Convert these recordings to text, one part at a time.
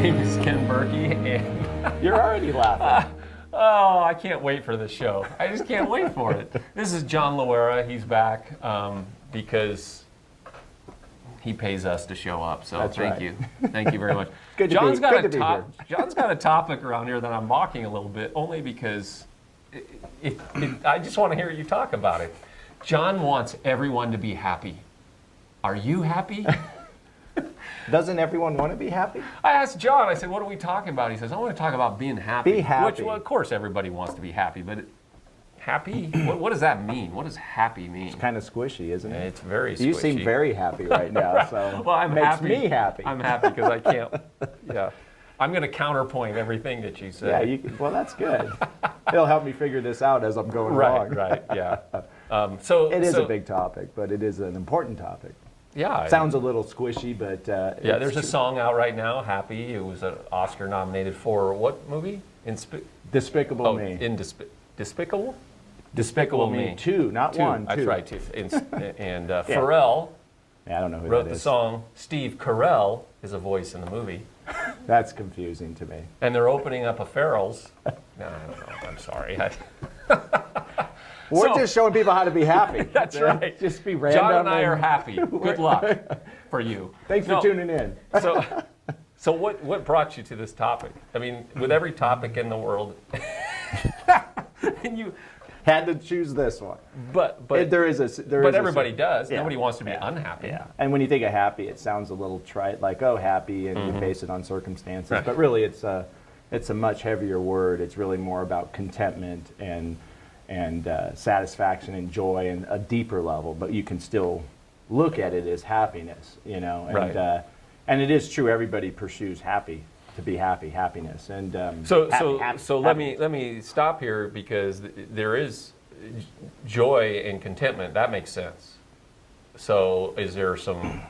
name is Ken Burkey, and You're already laughing. oh, I can't wait for the show. I just can't wait for it. This is John Loera. He's back because he pays us to show up. So That's thank right. you. Thank you very much. Good to John's be- got good to be here. John's got a topic around here that I'm mocking a little bit, only because I just want to hear you talk about it. John wants everyone to be happy. Are you happy? Doesn't everyone want to be happy? I asked John, I said, what are we talking about? He says, I want to talk about being happy. Be happy. Which, well, of course, everybody wants to be happy, but happy? What does that mean? What does happy mean? It's kind of squishy, isn't it? It's very squishy. You seem very happy right now, so well, I'm makes happy. me happy. I'm happy because I can't, yeah. I'm going to counterpoint everything that you say. Yeah, well, that's good. It'll help me figure this out as I'm going along. Right, yeah. It is a big topic, but it is an important topic. Yeah. Sounds a little squishy, but yeah, there's a song out right now, Happy. It was an Oscar nominated for what movie? Despicable Me. Despicable? Despicable Me 2, not Two. 1, 2. That's right, two. And Pharrell Yeah, I don't know who wrote that the is. song. Steve Carell is a voice in the movie. That's confusing to me. And they're opening up a Farrell's. No, I don't know. I'm sorry. We're just showing people how to be happy. That's right. Just be random. John and I are happy. Good luck for you. Thanks for tuning in. So what brought you to this topic? I mean, with every topic in the world, and you Had to choose this one. but everybody does. Yeah. Nobody wants to be unhappy. Yeah, and when you think of happy, it sounds a little trite, like, oh, happy, and you base it on circumstances. Right. But really, it's a much heavier word. It's really more about contentment and satisfaction and joy and a deeper level. But you can still look at it as happiness, you know. And, Right. And it is true. Everybody pursues to be happy, happiness, and So let happiness. me stop here because there is joy and contentment. That makes sense. So is there some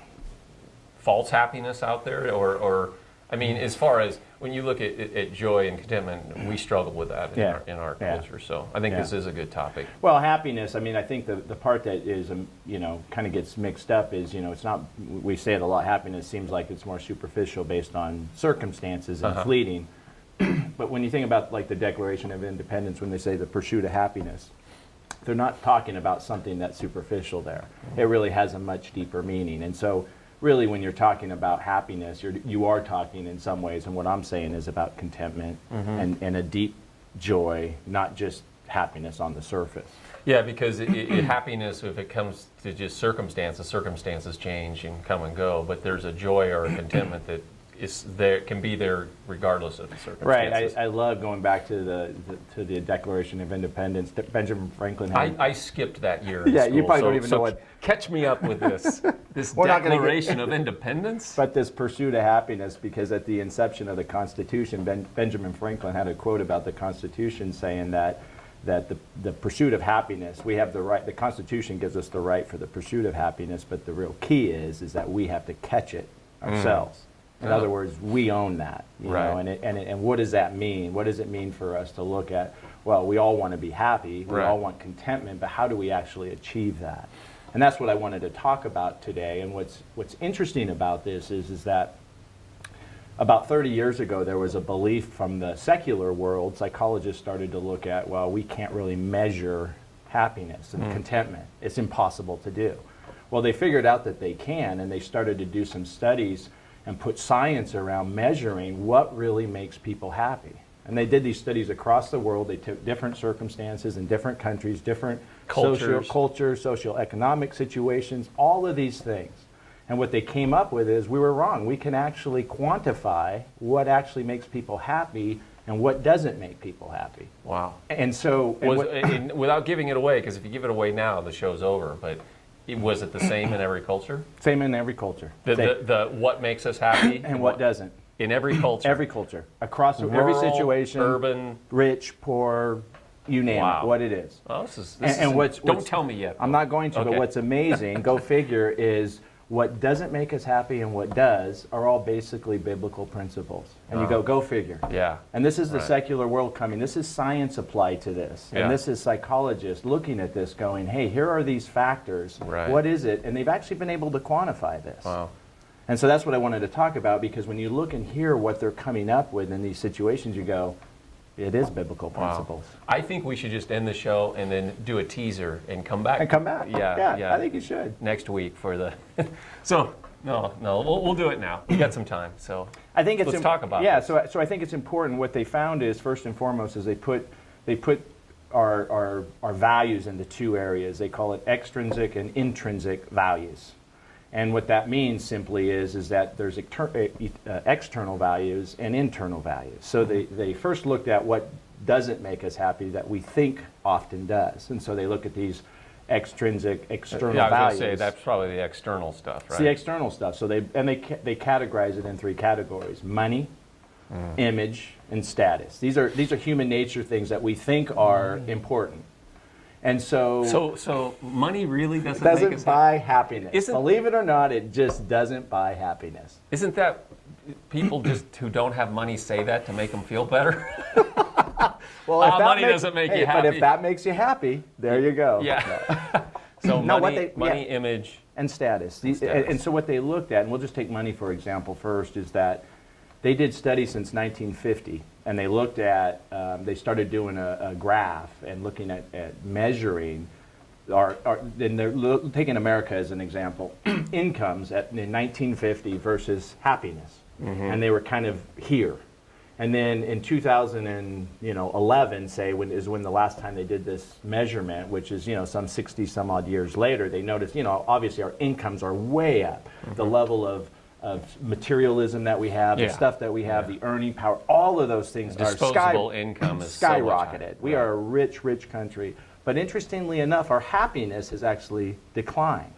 false happiness out there, or I mean, as far as when you look at joy and contentment, we struggle with that in our culture. So I think this is a good topic. Well, happiness, I mean, I think the part that is, kind of gets mixed up is, it's not, we say it a lot, happiness seems like it's more superficial based on circumstances and fleeting. But when you think about, like, the Declaration of Independence, when they say the pursuit of happiness, they're not talking about something that's superficial there. It really has a much deeper meaning. And so, really, when you're talking about happiness, you are talking in some ways, and what I'm saying is about contentment and a deep joy, not just happiness on the surface. Yeah, because happiness, if it comes to just circumstances change and come and go, but there's a joy or a contentment that can be there regardless of the circumstances. Right. I love going back to the Declaration of Independence. Benjamin Franklin had. I skipped that year in Yeah, school, you probably don't even know what. Catch me up with this We're not gonna Declaration of Independence. But this pursuit of happiness, because at the inception of the Constitution, Benjamin Franklin had a quote about the Constitution saying that the pursuit of happiness, we have the right, the Constitution gives us the right for the pursuit of happiness, but the real key is that we have to catch it ourselves. In other words, we own that, you know, and what does that mean? What does it mean for us to look at, well, we all want to be happy, we all want contentment, but how do we actually achieve that? And that's what I wanted to talk about today. And what's interesting about this is that about 30 years ago, there was a belief from the secular world. Psychologists started to look at, well, we can't really measure happiness and contentment. It's impossible to do. Well, they figured out that they can, and they started to do some studies and put science around measuring what really makes people happy. And they did these studies across the world. They took different circumstances in different countries, different cultures, socioeconomic situations, all of these things. And what they came up with is we were wrong. We can actually quantify what actually makes people happy and what doesn't make people happy. Wow. And so... without giving it away, because if you give it away now, the show's over, but was it the same in every culture? Same in every culture. The what makes us happy? And what doesn't. In every culture? Every culture. Across Rural, every situation. urban. Rich, poor, you name it, what it is. Oh, this is don't tell me yet. I'm not going to, but what's amazing, go figure, is what doesn't make us happy and what does are all basically biblical principles. And you go figure. Yeah. And this is the secular world coming. This is science applied to this. And this is psychologists looking at this going, hey, here are these factors. Right. What is it? And they've actually been able to quantify this. Wow. And so that's what I wanted to talk about, because when you look and hear what they're coming up with in these situations, you go, it is biblical principles. I think we should just end the show and then do a teaser and come back. And come back. Yeah. I think you should. Next week for the. So, no, we'll do it now. We got some time, so I think let's talk about it. Yeah, this. so I think it's important. What they found is, first and foremost, is they put our values into two areas. They call it extrinsic and intrinsic values. And what that means simply is that there's external values and internal values. So they first looked at what doesn't make us happy that we think often does. And so they look at these extrinsic, external values. I was going to say, that's probably the external stuff, right? It's the external stuff. So they categorize it in three categories: money, image, and status. These are human nature things that we think are important. And so money really doesn't buy happiness. Believe it or not, it just doesn't buy happiness. Isn't that people just who don't have money say that to make them feel better? Well, if money doesn't make you happy. But if that makes you happy, there you go. Yeah. So money, image, and status. And so what they looked at, and we'll just take money for example first, is that they did studies since 1950, and they looked at, they started doing a graph and looking at measuring, and they're taking America as an example, incomes in 1950 versus happiness. And they were kind of here. And then in 2011, say, when the last time they did this measurement, which is, some 60 some odd years later, they noticed, obviously our incomes are way up. The level of materialism that we have, the stuff that we have, the earning power, all of those things disposable income is skyrocketed. So we are a rich, rich country. But interestingly enough, our happiness has actually declined.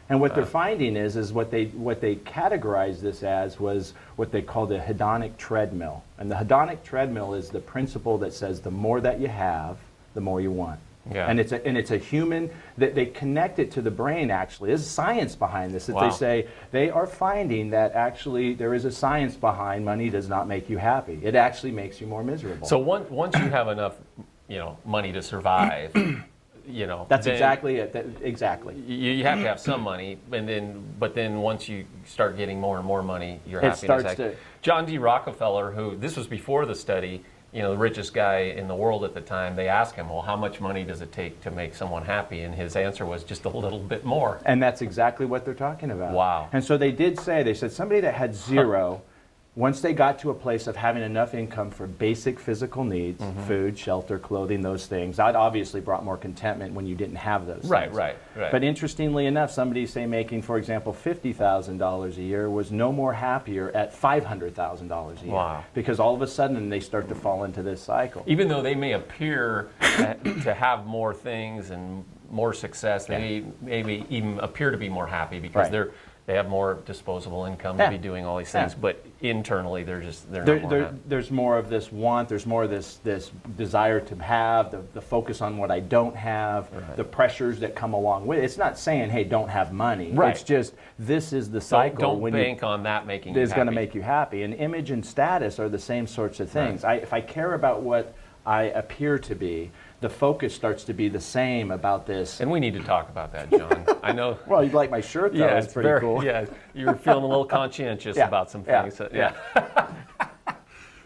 And what they're finding is what they categorized this as was what they call the hedonic treadmill. And the hedonic treadmill is the principle that says the more that you have, the more you want. Yeah. And it's a human that they connect it to the brain. Actually, there's science behind this. That Wow. They say they are finding that actually there is a science behind money does not make you happy. It actually makes you more miserable. So once you have enough, money to survive, that's then exactly it. Exactly. You have to have some money, but then once you start getting more and more money, your It happiness. starts to. John D. Rockefeller, who this was before the study. The richest guy in the world at the time, they asked him, well, how much money does it take to make someone happy? And his answer was just a little bit more. And that's exactly what they're talking about. Wow. And so they said somebody that had zero, once they got to a place of having enough income for basic physical needs, food, shelter, clothing, those things, that obviously brought more contentment when you didn't have those things. Right. But interestingly enough, somebody, say, making, for example, $50,000 a year was no more happier at $500,000 a year. Wow. Because all of a sudden they start to fall into this cycle. Even though they may appear to have more things and more success, they maybe even appear to be more happy because they have more disposable income to be doing all these things, but internally they're not more happy. There's more of this want, there's more of this desire to have, the focus on what I don't have, the pressures that come along with it. It's not saying, hey, don't have money. Right. It's just, this is the cycle. Don't bank on that making you happy. It's going to make you happy. And image and status are the same sorts of things. Right. If I care about what I appear to be, the focus starts to be the same about this. And we need to talk about that, John. I know. Well, you like my shirt, though. Yeah, it's pretty cool. Yeah, you were feeling a little conscientious about some things.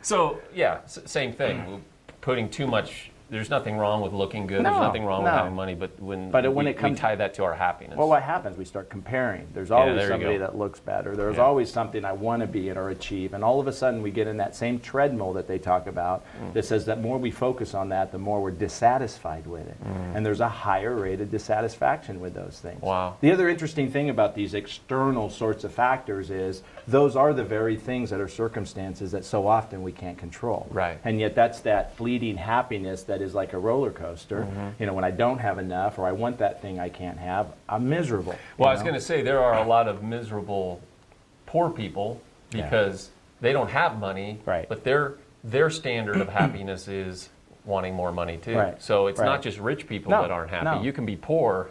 So, same thing. Putting too much. There's nothing wrong with looking good. There's nothing wrong with having money, but when we tie that to our happiness. Well, what happens? We start comparing. There's always somebody that looks better. There's always something I want to be or achieve. And all of a sudden we get in that same treadmill that they talk about that says that more we focus on that, the more we're dissatisfied with it. And there's a higher rate of dissatisfaction with those things. Wow. The other interesting thing about these external sorts of factors is those are the very things that are circumstances that so often we can't control. Right. And yet that's that fleeting happiness that is like a roller coaster. When I don't have enough or I want that thing I can't have, I'm miserable. Well, I was going to say there are a lot of miserable poor people because they don't have money, but their standard of happiness is wanting more money too. Right. So it's not just rich people that aren't happy. No. You can be poor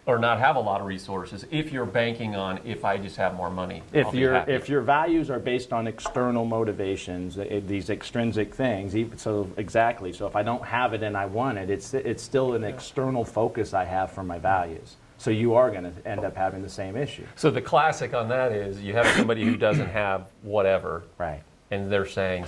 or not have a lot of resources if you're banking on if I just have more money. If your values are based on external motivations, these extrinsic things, so if I don't have it and I want it, it's still an external focus I have for my values. So you are going to end up having the same issue. So the classic on that is you have somebody who doesn't have whatever, Right. and they're saying,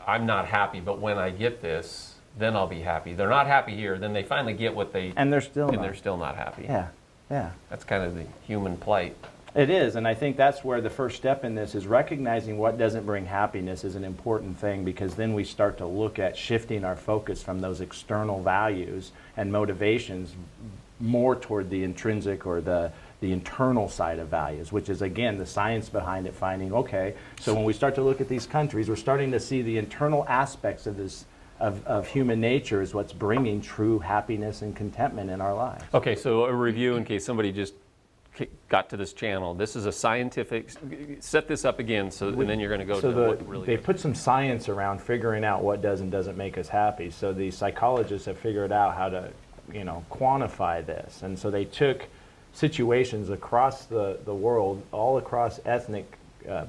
I'm not happy, but when I get this, then I'll be happy. They're not happy here, then they finally get what they... And they're still and not. they're still not happy. Yeah, yeah. That's kind of the human plight. It is, and I think that's where the first step in this is recognizing what doesn't bring happiness is an important thing, because then we start to look at shifting our focus from those external values and motivations more toward the intrinsic or the internal side of values, which is, again, the science behind it, finding, okay, so when we start to look at these countries, we're starting to see the internal aspects of this, of human nature is what's bringing true happiness and contentment in our lives. Okay, so a review in case somebody just got to this channel. This is a scientific, set this up again, so and then you're going to go to what really they does. put some science around figuring out what does and doesn't make us happy. So the psychologists have figured out how to, quantify this. And so they took situations across the world, all across ethnic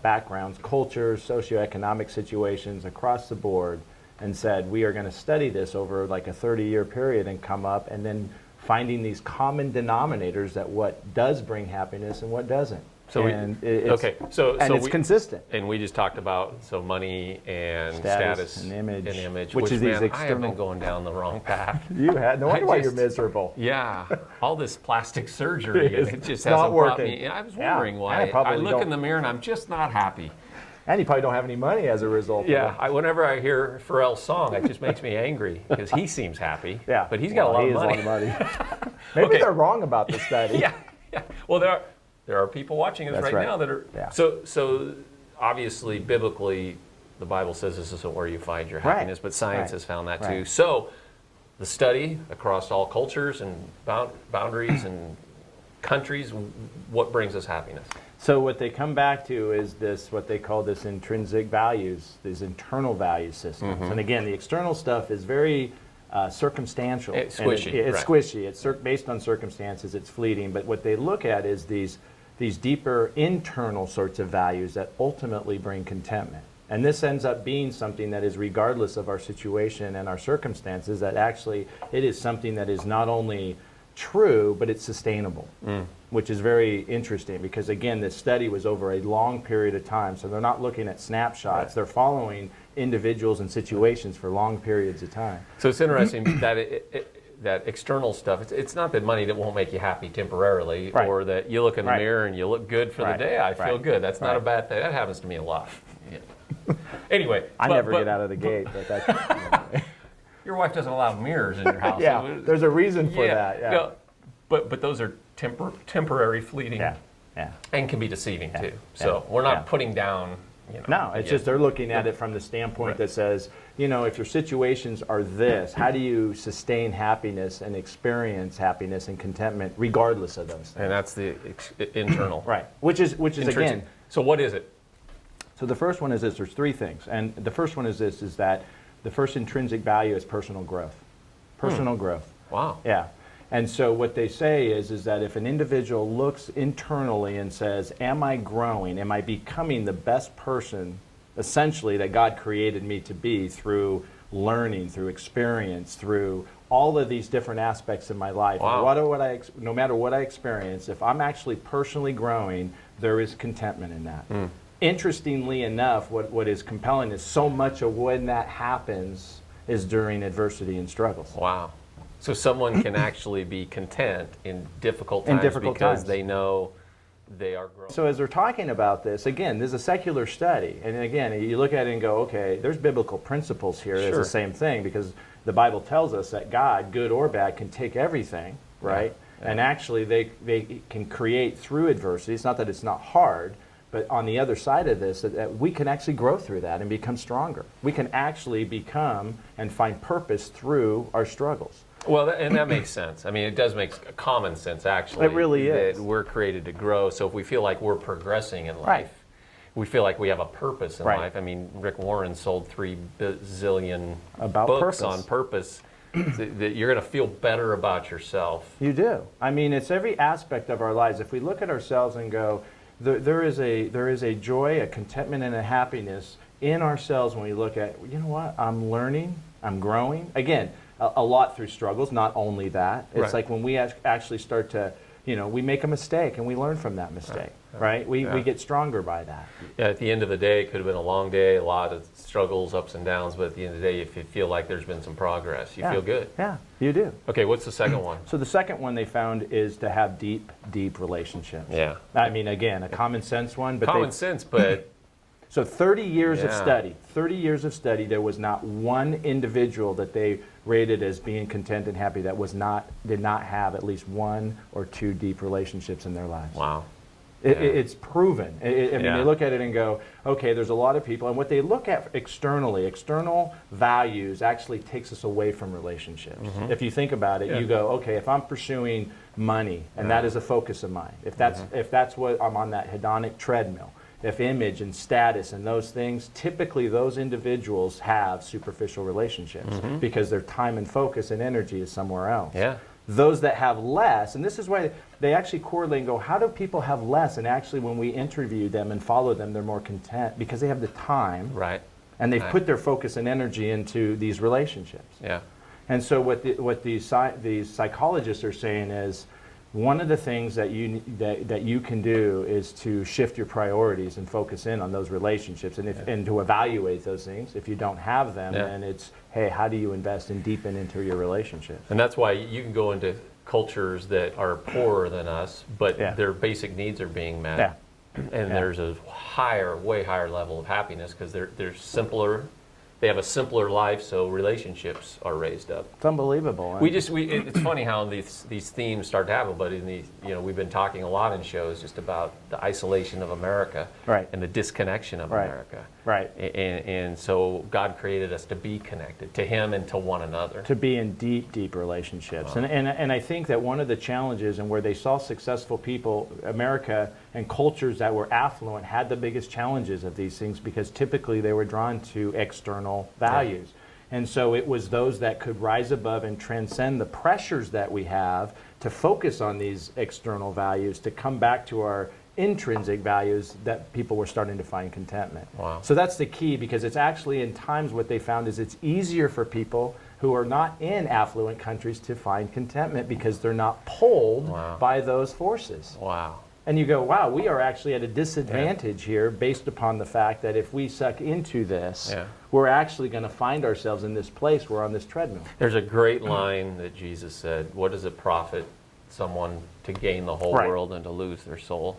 backgrounds, cultures, socioeconomic situations across the board, and said, we are going to study this over like a 30-year period and come up and then finding these common denominators that what does bring happiness and what doesn't. So it's consistent. And we just talked about money and status and image, which is man, these external. I have been going down the wrong path. You had no wonder why you're miserable. Yeah, all this plastic surgery, it just not hasn't brought working. me. I was wondering why. And I look in the mirror and I'm just not happy. And you probably don't have any money as a result. Yeah, whenever I hear Pharrell's song, it just makes me angry because he seems happy. Yeah, but he's got a lot of money. Maybe they're wrong about the study. yeah. Well, there are people watching us right now that are. Yeah. So obviously, biblically, the Bible says this isn't where you find your happiness, but science has found that too. So the study across all cultures and boundaries and countries, what brings us happiness? So what they come back to is this, what they call this intrinsic values, these internal value systems. Mm-hmm. And again, the external stuff is very circumstantial. It's squishy. It's squishy. It's based on circumstances. It's fleeting. But what they look at is these deeper internal sorts of values that ultimately bring contentment. And this ends up being something that is regardless of our situation and our circumstances, that actually it is something that is not only true, but it's sustainable, which is very interesting because, again, this study was over a long period of time. So they're not looking at snapshots. Right. They're following individuals and situations for long periods of time. So it's interesting that that external stuff, it's not that money that won't make you happy temporarily, or that you look in the mirror and you look good for the day. I feel good. That's not a bad thing. That happens to me a lot. Yeah. Anyway. I never get out of the gate, but that's... Your wife doesn't allow mirrors in your house. Yeah, so there's a reason for that. Yeah. No, but those are temporary, fleeting, and can be deceiving too. So we're not putting down. No, it's just they're looking at it from the standpoint that says, if your situations are this, how do you sustain happiness and experience happiness and contentment regardless of those things? And that's the internal. Right, which is again. So what is it? So the first one is this. There's three things, and the first one is this: is that the first intrinsic value is personal growth. Personal growth. Wow. Yeah. And so what they say is that if an individual looks internally and says, am I growing? Am I becoming the best person, essentially, that God created me to be through learning, through experience, through all of these different aspects of my life? Wow. No matter what I experience, if I'm actually personally growing, there is contentment in that. Interestingly enough, what is compelling is so much of when that happens is during adversity and struggles. Wow. So someone can actually be content in difficult times because they know they are growing. So as they're talking about this, again, this is a secular study. And again, you look at it and go, okay, there's biblical principles here. It's the same thing because the Bible tells us that God, good or bad, can take everything, right? Yeah. And actually they can create through adversity. It's not that it's not hard, but on the other side of this, that we can actually grow through that and become stronger. We can actually become and find purpose through our struggles. Well, and that makes sense. I mean, it does make common sense, actually. It really is. That we're created to grow. So if we feel like we're progressing in life, we feel like we have a purpose in life. I mean, Rick Warren sold 3 bazillion books on purpose. That you're going to feel better about yourself. You do. I mean, it's every aspect of our lives. If we look at ourselves and go, there is a joy, a contentment, and a happiness in ourselves when we look at, you know what, I'm learning, I'm growing. Again, a lot through struggles, not only that. It's like when we actually start to we make a mistake and we learn from that mistake, right? We get stronger by that. Yeah, at the end of the day, it could have been a long day, a lot of struggles, ups and downs, but at the end of the day, if you feel like there's been some progress, you feel good. Yeah, you do. Okay, what's the second one? So the second one they found is to have deep, deep relationships. Yeah. I mean, again, a common sense one. But Common sense, but... So 30 years of Yeah. study, there was not one individual that they rated as being content and happy that did not have at least one or two deep relationships in their lives. Wow. It's proven. I mean, Yeah. they look at it and go, okay, there's a lot of people, and what they look at externally, external values actually takes us away from relationships. If you think about it, you go, okay, if I'm pursuing money, and that is a focus of mine, if that's what I'm on that hedonic treadmill, if image and status and those things, typically those individuals have superficial relationships because their time and focus and energy is somewhere else. Yeah. Those that have less, and this is why they actually correlate and go, how do people have less? And actually when we interview them and follow them, they're more content because they have the time. Right. And they've put their focus and energy into these relationships. Yeah. And so what these psychologists are saying is, one of the things that you can do is to shift your priorities and focus in on those relationships and to evaluate those things. If you don't have them, then it's, hey, how do you invest and deepen into your relationships? And that's why you can go into cultures that are poorer than us, but their basic needs are being met. Yeah. And there's a way higher level of happiness because they're simpler. They have a simpler life, so relationships are raised up. It's unbelievable. It's funny how these themes start to happen, but we've been talking a lot in shows just about the isolation of America and the disconnection of America. Right. And so God created us to be connected to Him and to one another. To be in deep, deep relationships. Wow. And I think that one of the challenges and where they saw successful people, America and cultures that were affluent had the biggest challenges of these things because typically they were drawn to external values. And so it was those that could rise above and transcend the pressures that we have to focus on these external values, to come back to our intrinsic values that people were starting to find contentment. Wow. So that's the key because it's actually in times what they found is it's easier for people who are not in affluent countries to find contentment because they're not pulled by those forces. Wow. And you go, wow, we are actually at a disadvantage here based upon the fact that if we suck into this, we're actually going to find ourselves in this place, we're on this treadmill. There's a great line that Jesus said, what does it profit someone to gain the whole world and to lose their soul?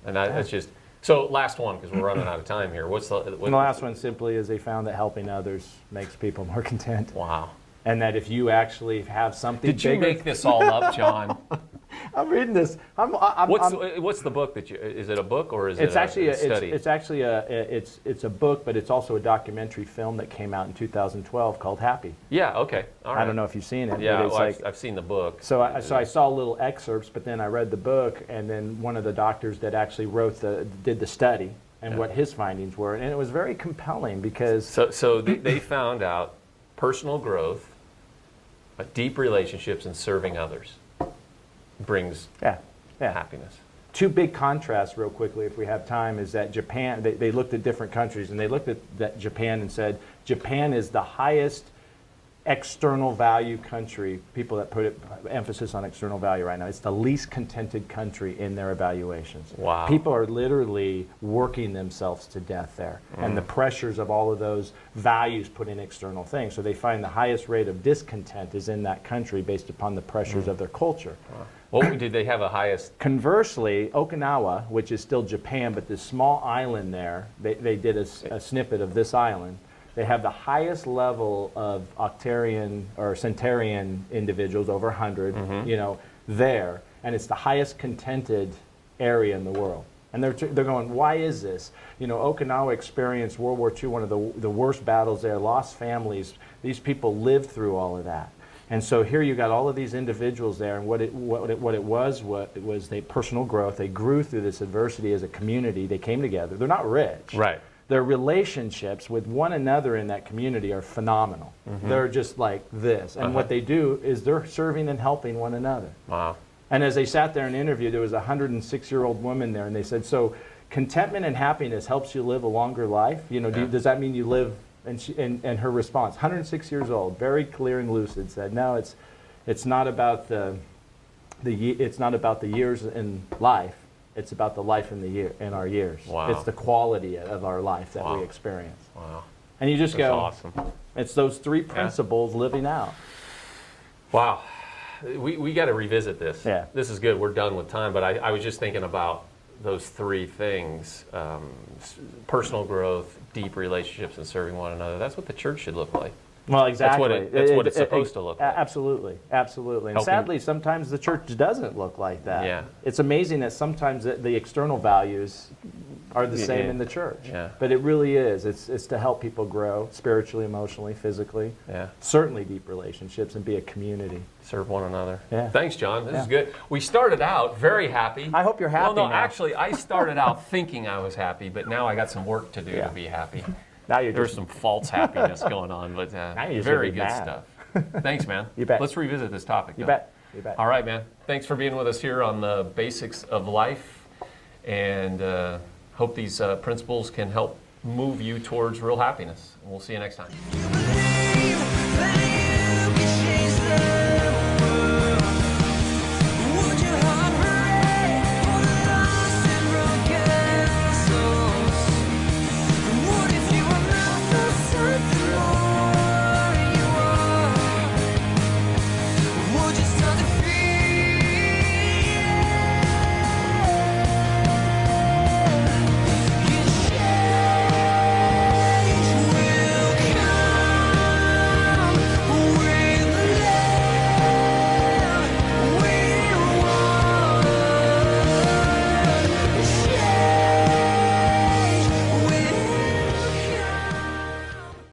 And that's just, so last one, because we're running out of time here. And the last one simply is they found that helping others makes people more content. Wow. And that if you actually have something Did you make this all up, John? I'm reading this. What's the book that is it a book or is it a study? It's actually a book, but it's also a documentary film that came out in 2012 called Happy. Yeah, okay. All right. I don't know if you've seen it. Yeah, but it's I've seen the book. So I saw little excerpts, but then I read the book, and then one of the doctors that actually did the study and what his findings were, and it was very compelling because... So they found out personal growth, deep relationships, and serving others brings happiness. Two big contrasts real quickly if we have time is that Japan, they looked at different countries and they looked at that Japan and said Japan is the highest external value country, people that put emphasis on external value right now. It's the least contented country in their evaluations. Wow. People are literally working themselves to death there. And the pressures of all of those values put in external things. So they find the highest rate of discontent is in that country based upon the pressures of their culture. Wow. Well, did they have a highest? Conversely, Okinawa, which is still Japan, but this small island there, they did a snippet of this island. They have the highest level of octarian or centarian individuals, over 100, there, and it's the highest contented area in the world. And they're going, why is this? Okinawa experienced World War II, one of the worst battles there, lost families. These people lived through all of that. And so here you got all of these individuals there, and what it was they personal growth. They grew through this adversity as a community. They came together. They're not rich. Right. Their relationships with one another in that community are phenomenal. They're just like this. And what they do is they're serving and helping one another. Wow. And as they sat there and interviewed, there was a 106-year-old woman there, and they said, so contentment and happiness helps you live a longer life? Does that mean you live? And her response, 106 years old, very clear and lucid, said, no, it's not about the it's not about the years in life. It's about the life in our years. Wow. It's the quality of our life that Wow. we experience. Wow. And you just That's go, awesome. it's those three principles living out. Wow. We got to revisit this. Yeah. This is good. We're done with time, but I was just thinking about those three things, personal growth, deep relationships, and serving one another. That's what the church should look like. Well, exactly. That's what it's supposed to look like. Absolutely, absolutely. And Helping- sadly, sometimes the church doesn't look like that. Yeah. It's amazing that sometimes the external values are the same Yeah. in the church. Yeah. But it really is. It's to help people grow spiritually, emotionally, physically. Yeah. Certainly deep relationships and be a community. Serve one another. Yeah. Thanks, John. This Yeah. is good. We started out very happy. I hope you're happy Well, no, now. actually, I started out thinking I was happy, but now I got some work to do Yeah. to be happy. Now you're There's just some false happiness going on, but Now you're just very gonna be good mad. stuff. Thanks, man. You bet. Let's revisit this topic. you though. bet. You bet. All right, man. Thanks for being with us here on the basics of life, and hope these principles can help move you towards real happiness. We'll see you next time. Believe